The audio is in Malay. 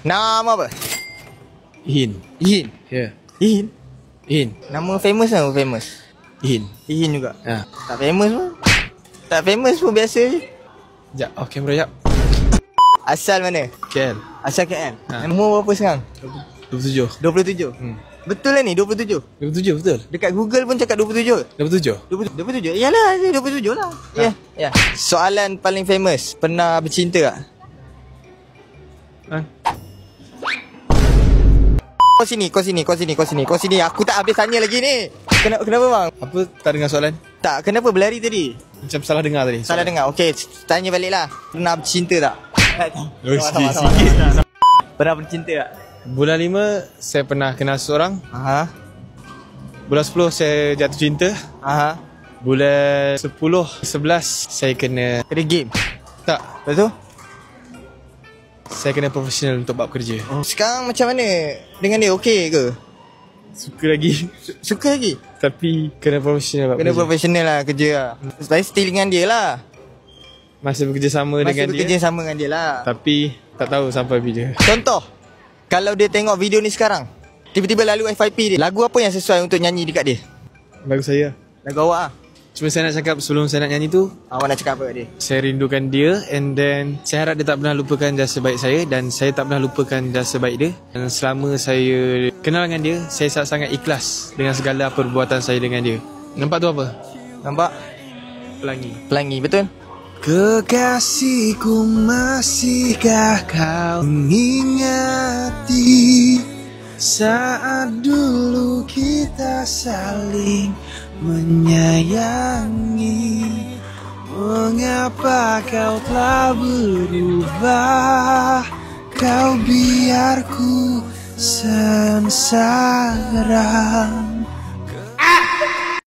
Nama apa? Ihin. Ihin. Ya. Ihin. Ihin. Nama famous lah, famous. Ihin. Ihin juga. Ha. Tak famous pun. Tak famous pun biasa je. Sekejap. Oh, kamera jap. Asal mana? KL. Asal KL. Ha. Umur berapa sekarang? 27. 27. Betul lah ni 27. 27 betul. Dekat Google pun cakap 27. 27. 27. Yalah, 27 lah. Ya. Ya. Soalan paling famous, pernah bercinta tak? Ha? Kau sini. Aku tak habis tanya lagi ni. Kenapa bang? Apa tak dengar soalan? Tak, kenapa berlari tadi? Macam salah dengar tadi. Salah dengar. Okey, tanya balik lah. Pernah bercinta tak? Sikit. Pernah bercinta tak? Bulan 5 saya pernah kenal seorang. Aha. Bulan 10 saya jatuh cinta. Aha. Bulan 10, 11 saya kena Kena game. tak. Lepas tu? Saya kena profesional untuk bab kerja. Sekarang macam mana? Dengan dia okey ke? Suka lagi. Suka lagi? Tapi kena profesional bab Kena kerja. profesional lah kerja lah. Tapi still dengan dia lah. Masih bekerjasama dengan Masih bekerja dia. sama dengan dia lah. Tapi tak tahu sampai bila. Contoh, kalau dia tengok video ni sekarang, tiba-tiba lalu FYP dia, lagu apa yang sesuai untuk nyanyi dekat dia? Lagu saya. Lagu awak lah. Cuma saya nak cakap sebelum saya nak nyanyi tu, Awak nak cakap apa kat dia? saya rindukan dia. And then saya harap dia tak pernah lupakan jasa baik saya. Dan saya tak pernah lupakan jasa baik dia. Dan selama saya kenal dengan dia, saya sangat ikhlas dengan segala perbuatan saya dengan dia. Nampak tu apa? Nampak? Pelangi. Pelangi, betul? Kekasihku, masihkah kau mengingati saat dulu kita saling menyayangi? Mengapa kau telah berubah? Kau biarku sengsara.